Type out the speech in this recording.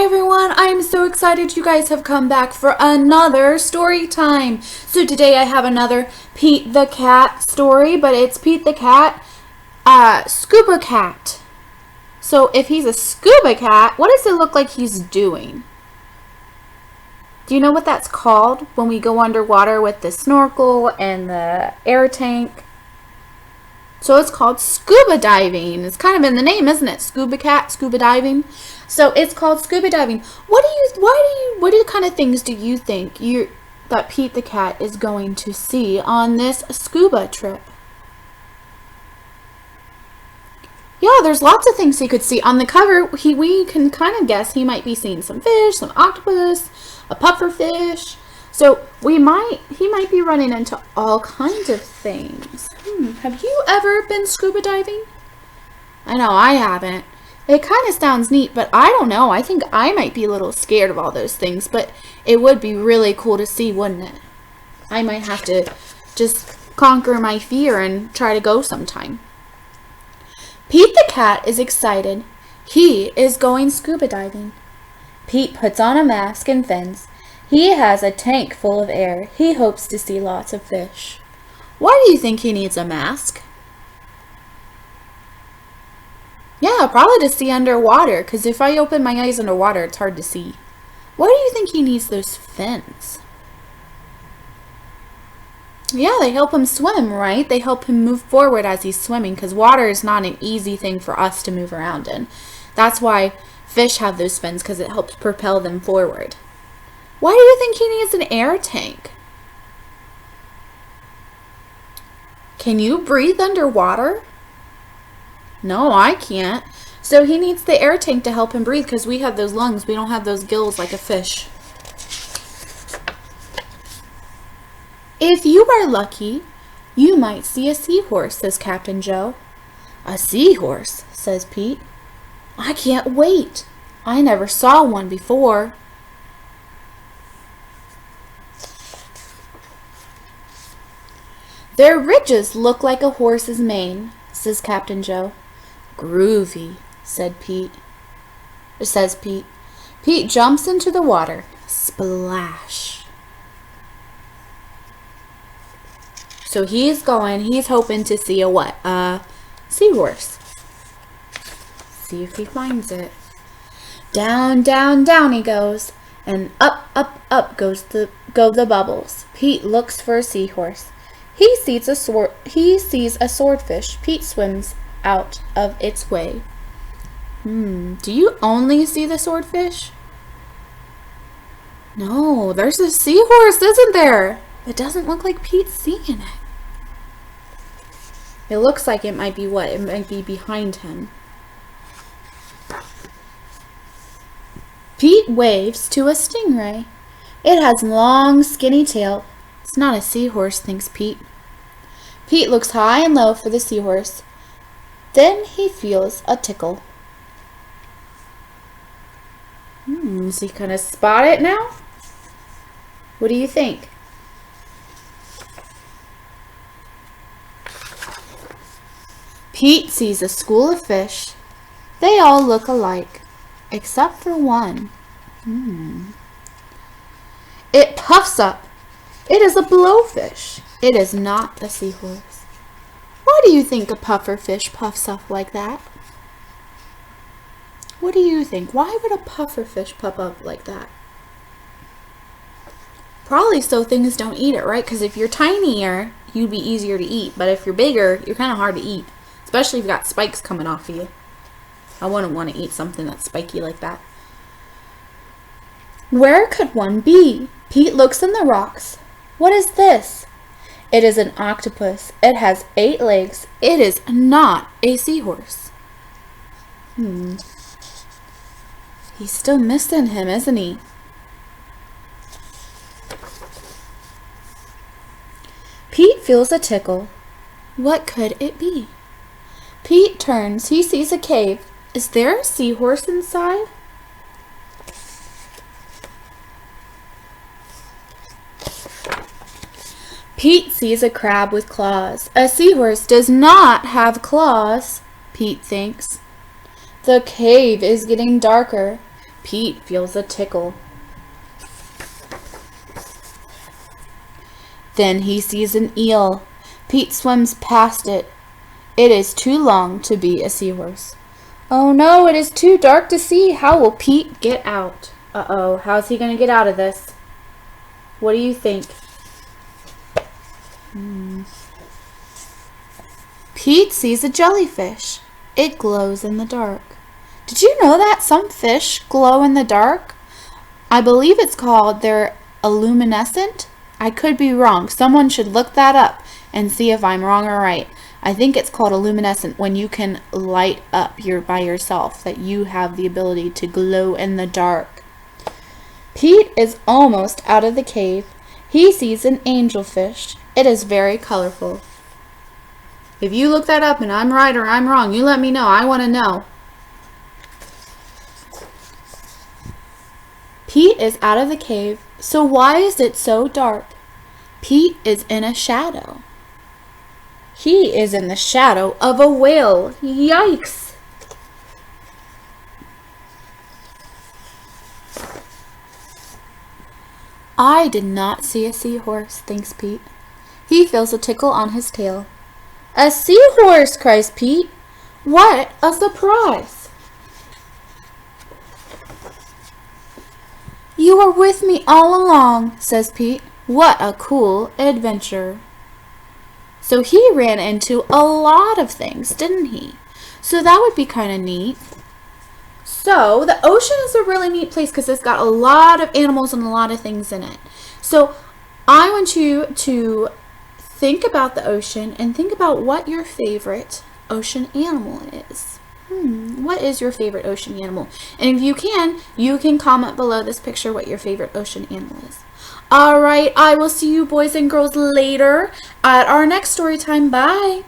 everyone, I'm so excited you guys have come back for another story time. So today I have another Pete the Cat story, but it's Pete the Cat, Scuba Cat. So if he's a scuba cat, what does it look like he's doing? Do you know what that's called when we go underwater with the snorkel and the air tank? So it's called scuba diving. It's kind of in the name, isn't it? Scuba cat, scuba diving. So it's called scuba diving. What kind of things do you think that Pete the Cat is going to see on this scuba trip? Yeah, there's lots of things he could see. On the cover, we can kind of guess he might be seeing some fish, some octopus, a puffer fish. So he might be running into all kinds of things. Have you ever been scuba diving? I know I haven't. It kind of sounds neat, but I don't know. I think I might be a little scared of all those things, but it would be really cool to see, wouldn't it? I might have to just conquer my fear and try to go sometime. Pete the Cat is excited. He is going scuba diving. Pete puts on a mask and fins. He has a tank full of air. He hopes to see lots of fish. Why do you think he needs a mask? Yeah, probably to see underwater, because if I open my eyes underwater, it's hard to see. Why do you think he needs those fins? Yeah, they help him swim, right? They help him move forward as he's swimming, because water is not an easy thing for us to move around in. That's why fish have those fins, because it helps propel them forward. Why do you think he needs an air tank? Can you breathe underwater? No, I can't. So he needs the air tank to help him breathe because we have those lungs. We don't have those gills like a fish. If you are lucky, you might see a seahorse, says Captain Joe. A seahorse, says Pete. I can't wait. I never saw one before. Their ridges look like a horse's mane, says Captain Joe. Groovy, says Pete. Pete jumps into the water. Splash. So he's hoping to see a what? A seahorse. See if he finds it. Down, down, down he goes. And up, up, up go the bubbles. Pete looks for a seahorse. He sees a swordfish. Pete swims out of its way. Do you only see the swordfish? No, there's a seahorse, isn't there? It doesn't look like Pete's seeing it. It looks like it might be what? It might be behind him. Pete waves to a stingray. It has long, skinny tail. It's not a seahorse, thinks Pete. Pete looks high and low for the seahorse. Then he feels a tickle. Is he gonna spot it now? What do you think? Pete sees a school of fish. They all look alike, except for one. It puffs up. It is a blowfish. It is not a seahorse. Why do you think a puffer fish puffs up like that? What do you think? Why would a puffer fish puff up like that? Probably so things don't eat it, right? Because if you're tinier, you'd be easier to eat. But if you're bigger, you're kind of hard to eat. Especially if you've got spikes coming off of you. I wouldn't want to eat something that's spiky like that. Where could one be? Pete looks in the rocks. What is this? It is an octopus. It has 8 legs. It is not a seahorse. He's still missing him, isn't he? Pete feels a tickle. What could it be? Pete turns. He sees a cave. Is there a seahorse inside? Pete sees a crab with claws. A seahorse does not have claws, Pete thinks. The cave is getting darker. Pete feels a tickle. Then he sees an eel. Pete swims past it. It is too long to be a seahorse. Oh no, it is too dark to see. How will Pete get out? Uh-oh, how's he going to get out of this? What do you think? Pete sees a jellyfish. It glows in the dark. Did you know that some fish glow in the dark? I believe it's called they're luminescent. I could be wrong. Someone should look that up and see if I'm wrong or right. I think it's called a luminescent when you can light up by yourself, that you have the ability to glow in the dark. Pete is almost out of the cave. He sees an angelfish. It is very colorful. If you look that up and I'm right or I'm wrong, you let me know. I want to know. Pete is out of the cave. So why is it so dark? Pete is in a shadow. He is in the shadow of a whale. Yikes! I did not see a seahorse, thinks Pete. He feels a tickle on his tail. A seahorse, cries Pete. What a surprise! You were with me all along, says Pete. What a cool adventure. So he ran into a lot of things, didn't he? So that would be kind of neat. So the ocean is a really neat place because it's got a lot of animals and a lot of things in it. So I want you to think about the ocean and think about what your favorite ocean animal is. What is your favorite ocean animal? And if you can comment below this picture what your favorite ocean animal is. All right, I will see you boys and girls later at our next story time. Bye.